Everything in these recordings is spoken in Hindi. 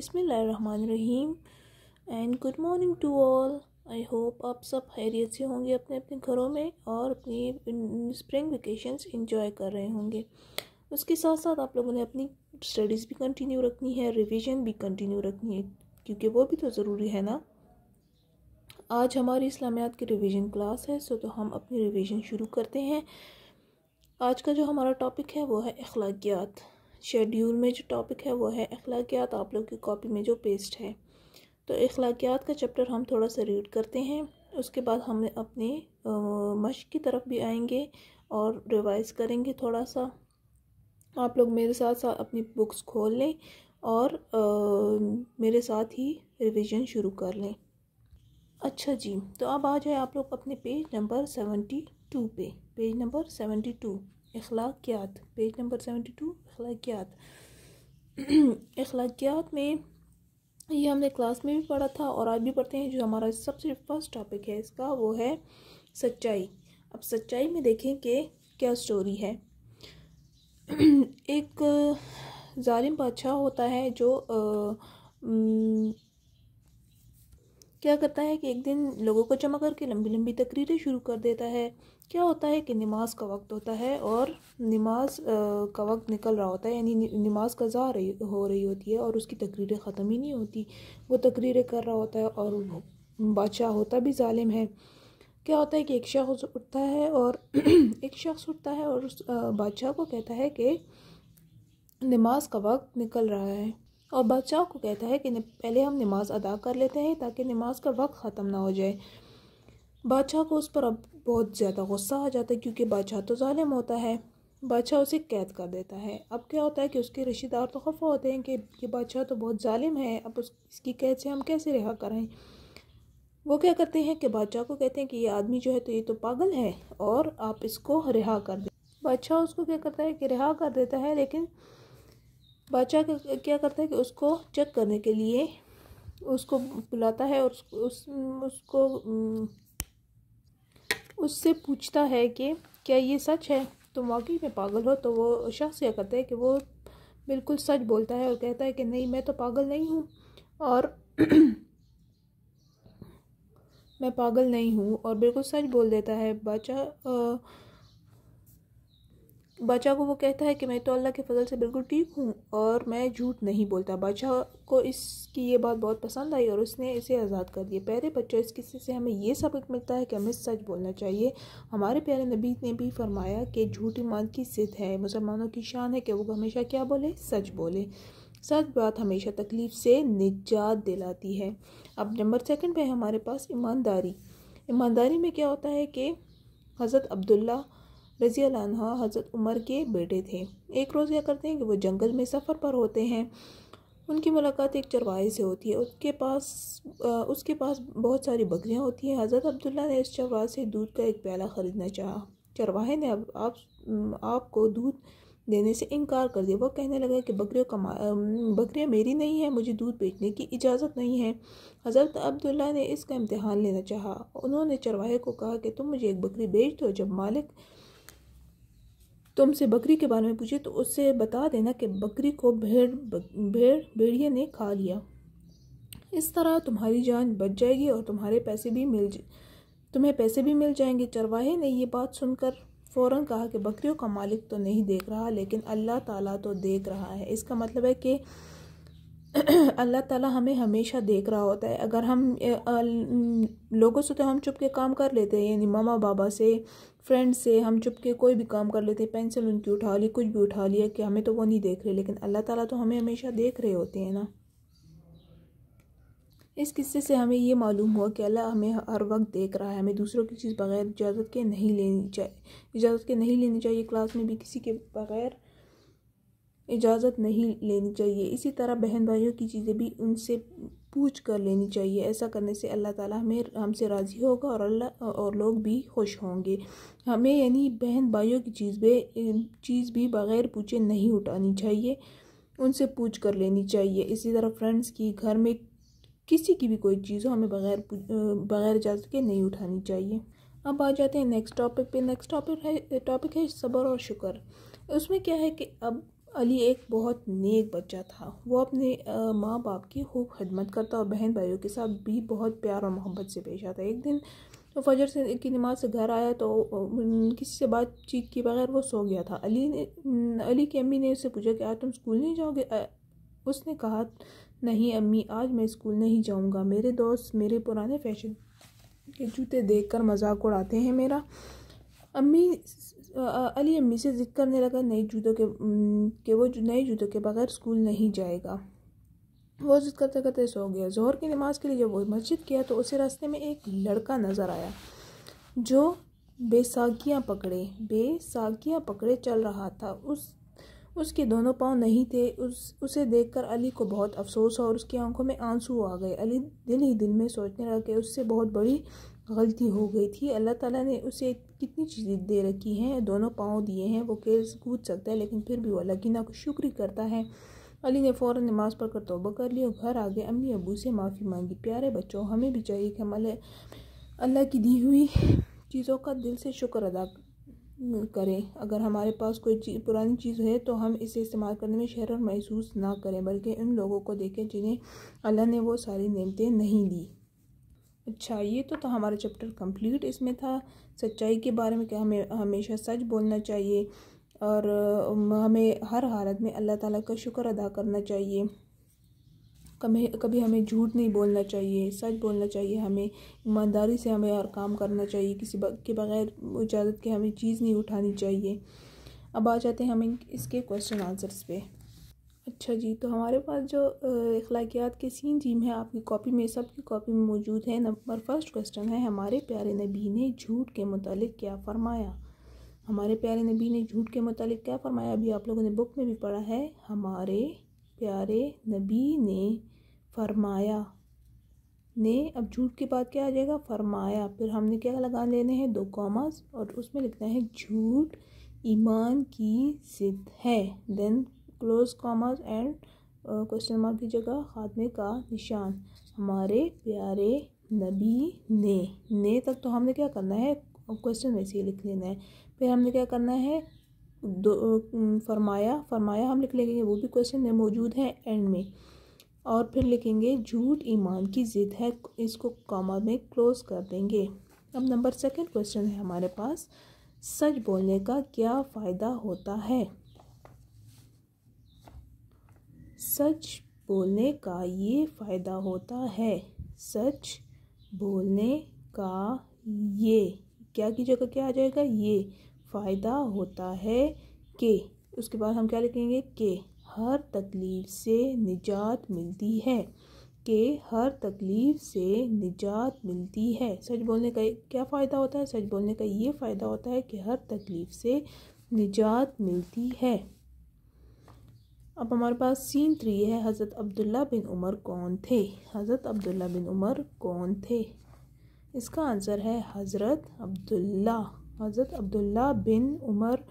बिस्मिल्लाहिर्रहमानिर्रहीम and good morning to all. I hope आप सब खैरियत से होंगे, अपने अपने घरों में और अपनी स्प्रिंग वेकेशंस एंजॉय कर रहे होंगे। उसके साथ साथ आप लोगों ने अपनी स्टडीज़ भी कंटिन्यू रखनी है, रिवीजन भी कंटिन्यू रखनी है, क्योंकि वो भी तो ज़रूरी है ना। आज हमारी इस्लामियात की रिवीजन क्लास है, तो हम अपनी रिवीजन शुरू करते हैं। आज का जो हमारा टॉपिक है वो है अखलाकियात। शेड्यूल में जो टॉपिक है वो है अखलाकियात, आप लोग की कॉपी में जो पेस्ट है। तो अखलाकियात का चैप्टर हम थोड़ा सा रीड करते हैं, उसके बाद हम अपने मश्क की तरफ भी आएंगे और रिवाइज करेंगे थोड़ा सा। आप लोग मेरे साथ साथ अपनी बुक्स खोल लें और मेरे साथ ही रिवीजन शुरू कर लें। अच्छा जी, तो अब आ जाए आप लोग अपने पेज नंबर 72 पे। पेज नंबर 72 अखलाकियात, पेज नंबर 72 अखलाकियात। अखलाकियात में ये हमने क्लास में भी पढ़ा था और आज भी पढ़ते हैं। जो हमारा सबसे फर्स्ट टॉपिक है इसका वो है सच्चाई। अब सच्चाई में देखें कि क्या स्टोरी है। एक जालिम बादशाह होता है जो क्या करता है कि एक दिन लोगों को जमा करके लंबी लंबी तकरीरें शुरू कर देता है। क्या होता है कि नमाज का वक्त होता है और नमाज का वक्त निकल रहा होता है, यानी नमाज कज़ा हो रही होती है और उसकी तकरीरें ख़त्म ही नहीं होती। वो तकरीरें कर रहा होता है और बादशाह होता भी जालिम है। क्या होता है कि एक शख्स उठता है और उस बादशाह को कहता है कि नमाज का वक्त निकल रहा है, और बादशाह को कहता है कि पहले हम नमाज अदा कर लेते हैं ताकि नमाज का वक्त ख़त्म ना हो जाए। बादशाह को उस पर अब बहुत ज़्यादा गुस्सा आ जाता है, क्योंकि बादशाह तो जालिम होता है। बादशाह उसे कैद कर देता है। अब क्या होता है कि उसके रिश्तेदार तो खफा होते हैं कि ये बादशाह तो बहुत जालिम है, अब इसकी कैद से हम कैसे रिहा करें। वो क्या करते हैं कि बादशाह को कहते हैं कि ये आदमी जो है तो ये तो पागल है और आप इसको रिहा कर दें। बादशाह उसको क्या करता है कि रिहा कर देता है, लेकिन बादशाह क्या करता है कि उसको चेक करने के लिए उसको बुलाता है और उसको उससे पूछता है कि क्या ये सच है, तुम वाकई में पागल हो। तो वो शख्स क्या करता है कि वो बिल्कुल सच बोलता है और कहता है कि नहीं, मैं तो पागल नहीं हूँ और मैं पागल नहीं हूँ, और बिल्कुल सच बोल देता है। बादशाह को वो कहता है कि मैं तो अल्लाह के फजल से बिल्कुल ठीक हूँ और मैं झूठ नहीं बोलता। बादशाह को इसकी ये बात बहुत पसंद आई और उसने इसे आज़ाद कर दिया। प्यारे बच्चों, इस किस्से से हमें ये सबक मिलता है कि हमें सच बोलना चाहिए। हमारे प्यारे नबी ने भी फरमाया कि झूठ ईमान की जिद है। मुसलमानों की शान है कि वो हमेशा क्या बोले, सच बोले। सच बात हमेशा तकलीफ़ से निजात दिलाती है। अब नंबर सेकंड पे है हमारे पास ईमानदारी। ईमानदारी में क्या होता है कि हज़रत अब्दुल्ला रज़ी अल्लाह अन्हु हज़रत उमर के बेटे थे। एक रोज़ क्या करते हैं कि वो जंगल में सफ़र पर होते हैं। उनकी मुलाकात एक चरवाहे से होती है। उसके पास बहुत सारी बकरियां होती हैं। हज़रत अब्दुल्ला ने इस चरवाहे से दूध का एक प्याला ख़रीदना चाहा। चरवाहे ने आपको दूध देने से इनकार कर दिया। वो कहने लगा कि बकरियां मेरी नहीं है, मुझे दूध बेचने की इजाज़त नहीं है। हज़रत अब्दुल्ला ने इसका इम्तिहान लेना चाहा। उन्होंने चरवाहे को कहा कि तुम मुझे एक बकरी बेच दो, जब मालिक तुमसे बकरी के बारे में पूछे तो उससे बता देना कि बकरी को भेड़िए ने खा लिया। इस तरह तुम्हारी जान बच जाएगी और तुम्हें पैसे भी मिल जाएंगे। चरवाहे ने ये बात सुनकर फ़ौरन कहा कि बकरियों का मालिक तो नहीं देख रहा, लेकिन अल्लाह ताला तो देख रहा है। इसका मतलब है कि अल्लाह ताला हमें हमेशा देख रहा होता है। अगर हम लोगों से तो हम चुप के काम कर लेते हैं, यानी मामा बाबा से, फ्रेंड से हम चुप के कोई भी काम कर लेते हैं, पेंसिल उनकी उठा ली, कुछ भी उठा लिया, कि हमें तो वो नहीं देख रहे, लेकिन अल्लाह ताला तो हमें हमेशा देख रहे होते हैं ना। इस किस्से से हमें ये मालूम हुआ कि अल्लाह हमें हर वक्त देख रहा है। हमें दूसरों की चीज़ बगैर इजाज़त के नहीं लेनी चाहिए। क्लास में भी किसी के बगैर इजाज़त नहीं लेनी चाहिए। इसी तरह बहन भाइयों की चीज़ें भी उनसे पूछ कर लेनी चाहिए। ऐसा करने से अल्लाह ताला हमसे राज़ी होगा और लोग भी खुश होंगे। हमें यानी बहन भाइयों की चीज़ भी बग़ैर पूछे नहीं उठानी चाहिए, उनसे पूछ कर लेनी चाहिए। इसी तरह फ्रेंड्स की, घर में किसी की भी कोई चीज़ हो, हमें बग़ैर इजाज़त के नहीं उठानी चाहिए। अब आ जाते हैं नेक्स्ट टॉपिक पे। नेक्स्ट टॉपिक है सब्र और शुक्र। उसमें क्या है कि अब अली एक बहुत नेक बच्चा था। वो अपने माँ बाप की खूब खिदमत करता और बहन भाइयों के साथ भी बहुत प्यार और मोहब्बत से पेश आता। एक दिन तो फजर से की नमाज से घर आया तो किसी से बातचीत के बगैर वो सो गया था। अली की अम्मी ने उससे पूछा कि आज तुम स्कूल नहीं जाओगे? उसने कहा, नहीं अम्मी, आज मैं स्कूल नहीं जाऊँगा। मेरे दोस्त मेरे पुराने फैशन के जूते देखकर मजाक उड़ाते हैं मेरा। अली अम्मी से जिद करने लगा नए जूतों के वो नए जूतों के बगैर स्कूल नहीं जाएगा। वो जिद करते करते सो गया। जोहर की नमाज के लिए जब वो मस्जिद गया तो उसे रास्ते में एक लड़का नज़र आया जो बेसाखियाँ पकड़े चल रहा था। उसके दोनों पाँव नहीं थे। उसे देखकर अली को बहुत अफसोस और उसकी आंखों में आंसू आ गए। अली दिल ही दिल में सोचने लगा कि उससे बहुत बड़ी गलती हो गई थी। अल्लाह ताला ने उसे कितनी चीज़ें दे रखी हैं, दोनों पाँव दिए हैं, वो कूद सकता है, लेकिन फिर भी वो अल्लाह की नाशुक्री करता है। अली ने फ़ौरन नमाज़ पढ़कर तौबा कर ली और घर आ गए। अम्मी अबू से माफ़ी मांगी। प्यारे बच्चों, हमें भी चाहिए कि हम अल्लाह की दी हुई चीज़ों का दिल से शुक्र अदा करें। अगर हमारे पास कोई पुरानी चीज़ है तो हम इसे इस्तेमाल करने में शर्म महसूस ना करें, बल्कि उन लोगों को देखें जिन्हें अल्लाह ने वो सारी नेमतें नहीं दी। अच्छा, ये तो हमारा चैप्टर कंप्लीट इसमें था सच्चाई के बारे में कि हमें हमेशा सच बोलना चाहिए और हमें हर हालत में अल्लाह ताला का शुक्र अदा करना चाहिए। कभी हमें झूठ नहीं बोलना चाहिए, सच बोलना चाहिए। हमें ईमानदारी से हमें हर काम करना चाहिए। किसी के बगैर इजाज़त के हमें चीज़ नहीं उठानी चाहिए। अब आ जाते हैं हम इसके क्वेश्चन आंसर्स पे। अच्छा जी, तो हमारे पास जो अखलाकियात के 3 थीम है आपकी कॉपी में, सबकी कॉपी में मौजूद है। नंबर फर्स्ट क्वेश्चन है, हमारे प्यारे नबी ने झूठ के मुतालिक क्या फ़रमाया? हमारे प्यारे नबी ने झूठ के मुतालिक क्या फ़रमाया? अभी आप लोगों ने बुक में भी पढ़ा है। हमारे प्यारे नबी ने फ़रमाया। ने अब झूठ के बाद क्या आ जाएगा? फ़रमाया। फिर हमने क्या लगा लेने हैं? 2 कॉमास और उसमें लिखना है झूठ ईमान की ज़िद है। Then close commas and question mark की जगह खात्मे का निशान। हमारे प्यारे नबी ने तक तो हमने क्या करना है? क्वेश्चन वैसे ही लिख लेना है। फिर हमने क्या करना है? फरमाया हम लिख लेंगे, वो भी क्वेश्चन में मौजूद है एंड में। और फिर लिखेंगे झूठ ईमान की ज़िद है, इसको कॉमा में क्लोज कर देंगे। अब नंबर सेकंड क्वेश्चन है हमारे पास, सच बोलने का क्या फ़ायदा होता है? सच बोलने का ये फ़ायदा होता है। सच बोलने का ये क्या की जगह क्या आ जाएगा? ये फ़ायदा होता है कि, उसके बाद हम क्या लिखेंगे? कि हर तकलीफ़ से निजात मिलती है। कि हर तकलीफ़ से निजात मिलती है। सच बोलने का क्या फ़ायदा होता है? सच बोलने का ये फ़ायदा होता है कि हर तकलीफ़ से निजात मिलती है। अब हमारे पास सीन 3 है, हज़रत अब्दुल्ला बिन उमर कौन थे? हज़रत अब्दुल्ला बिन उमर कौन थे? इसका आंसर है हज़रत अब्दुल्ला। हज़रत अब्दुल्ला बिन उमर,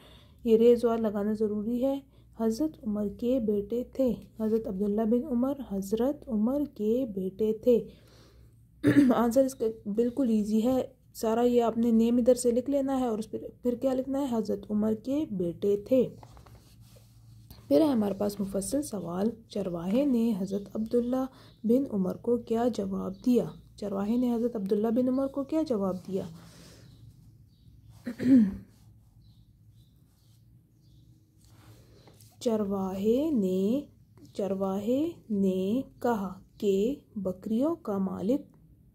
ये रेज़वार लगाना ज़रूरी है, हज़रत उमर के बेटे थे। हज़रत अब्दुल्ला बिन उमर हज़रत उमर के बेटे थे। आंसर इसका बिल्कुल इजी है। सारा ये आपने नेम इधर से लिख लेना है और उस पर फिर क्या लिखना है? हज़रत उमर के बेटे थे। फिर है हमारे पास मुफस्सल सवाल, चरवाहे ने हज़रत अब्दुल्ला बिन उमर को क्या जवाब दिया? चरवाहे ने हज़रत अब्दुल्ला बिन उमर को क्या जवाब दिया? चरवाहे ने कहा कि बकरियों का मालिक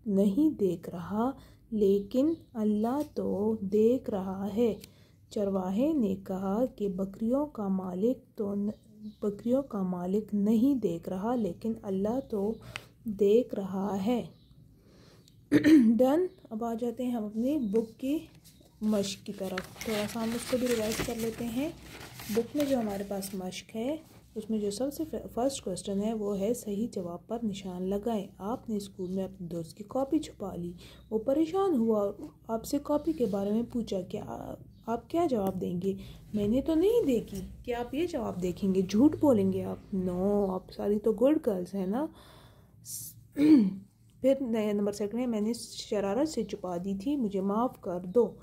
नहीं देख रहा, लेकिन अल्लाह तो देख रहा है। चरवाहे ने कहा कि बकरियों का मालिक नहीं देख रहा, लेकिन अल्लाह तो देख रहा है। डन। अब आ जाते हैं हम अपनी बुक की मश्क की तरफ। थोड़ा सा हम उसको भी रिवाइज कर लेते हैं। बुक में जो हमारे पास मश्क है उसमें जो सबसे फर्स्ट क्वेश्चन है वो है सही जवाब पर निशान लगाएं। आपने स्कूल में अपने दोस्त की कॉपी छुपा ली, वो परेशान हुआ और आपसे कॉपी के बारे में पूछा कि आप क्या जवाब देंगे? मैंने तो नहीं देखी। क्या आप ये जवाब देखेंगे? झूठ बोलेंगे आप? नो, आप सारी तो गुड गर्ल्स हैं ना। फिर नंबर सेकंड है, मैंने शरारत से छुपा दी थी, मुझे माफ़ कर दो।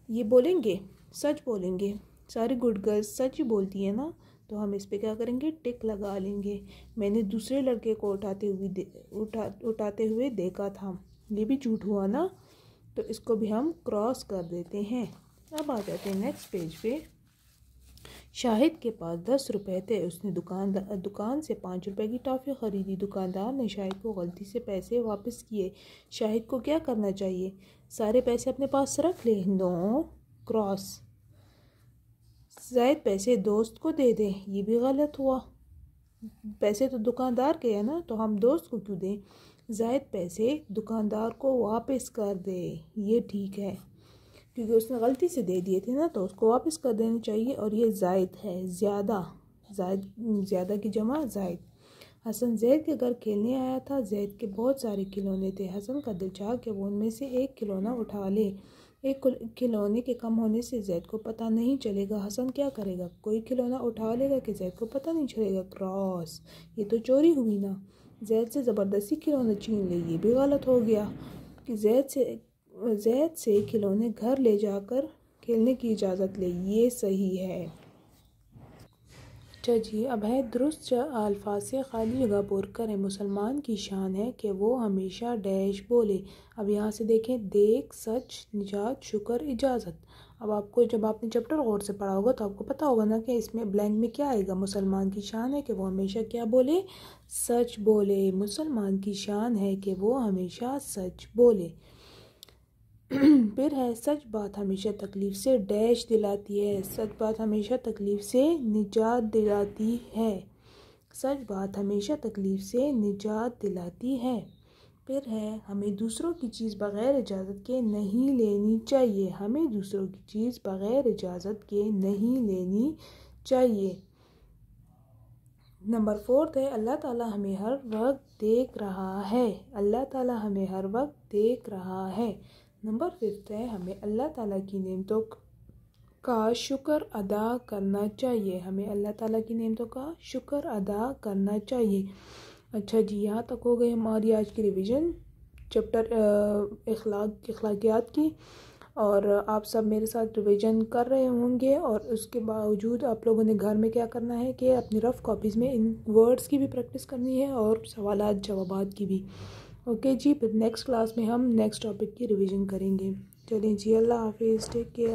ये बोलेंगे, सच बोलेंगे। सारी गुड गर्ल्स सच ही बोलती है ना, तो हम इस पे क्या करेंगे, टिक लगा लेंगे। मैंने दूसरे लड़के को उठाते हुए देखा था, ये भी झूठ हुआ ना, तो इसको भी हम क्रॉस कर देते हैं। अब आ जाते हैं नेक्स्ट पेज पे। शाहिद के पास 10 रुपए थे। उसने दुकान से 5 रुपए की टॉफ़ी ख़रीदी। दुकानदार ने शाहिद को गलती से पैसे वापस किए। शाहिद को क्या करना चाहिए? सारे पैसे अपने पास रख ले। No, cross. शायद पैसे दोस्त को दे दे, ये भी गलत हुआ। पैसे तो दुकानदार के हैं ना, तो हम दोस्त को क्यों दें? जायद पैसे दुकानदार को वापस कर दे, ये ठीक है, क्योंकि उसने गलती से दे दिए थे ना, तो उसको वापस कर देनी चाहिए। और ये जायद है, ज़्यादा की जमा जायद। हसन जैद के घर खेलने आया था। जैद के बहुत सारे खिलौने थे। हसन का दिल चाहा कि वो उनमें से एक खिलौना उठा ले। एक खिलौने के कम होने से जैद को पता नहीं चलेगा। हसन क्या करेगा? कोई खिलौना उठा लेगा कि जैद को पता नहीं चलेगा। क्रॉस। ये तो चोरी हुई ना। जैद से ज़बरदस्ती खिलौने छीन ले, ये भी गलत हो गया कि जैद से खिलौने घर ले जाकर खेलने की इजाज़त ले, ये सही है। अच्छा जी, अब है दुरुस्त अल्फाज से खाली जगह पुर करें। मुसलमान की शान है कि वो हमेशा डैश बोले। अब यहाँ से देखें, देख, सच, निजात, शुक्र, इजाज़त। अब आपको जब आपने चैप्टर गौर से पढ़ा होगा तो आपको पता होगा ना कि इसमें ब्लैंक में क्या आएगा। मुसलमान की शान है कि वो हमेशा क्या बोले? सच बोले। मुसलमान की शान है कि वो हमेशा सच बोले। फिर है, सच बात हमेशा तकलीफ़ से डैश दिलाती है। सच बात हमेशा तकलीफ़ से निजात दिलाती है। सच बात हमेशा तकलीफ़ से निजात दिलाती है। फिर है, हमें दूसरों की चीज़ बग़ैर इजाज़त के नहीं लेनी चाहिए। हमें दूसरों की चीज़ बग़ैर इजाज़त के नहीं लेनी चाहिए। नंबर 4 है, अल्लाह ताला हमें हर वक्त देख रहा है। अल्लाह ताला हमें हर वक्त देख रहा है। नंबर 5 है, हमें अल्लाह ताला की नेमतों का शुक्र अदा करना चाहिए। हमें अल्लाह ताला की नेमतों का शुक्र अदा करना चाहिए। अच्छा जी, यहाँ तक हो गई हमारी आज की रिवीजन चैप्टर अखलाकियात की। और आप सब मेरे साथ रिवीजन कर रहे होंगे, और उसके बावजूद आप लोगों ने घर में क्या करना है कि अपनी रफ़ कॉपीज़ में इन वर्ड्स की भी प्रैक्टिस करनी है और सवालात जवाबात की भी। ओके जी, फिर नेक्स्ट क्लास में हम नेक्स्ट टॉपिक की रिवीजन करेंगे। चलें जी, अल्लाह हाफिज़, टेक केयर।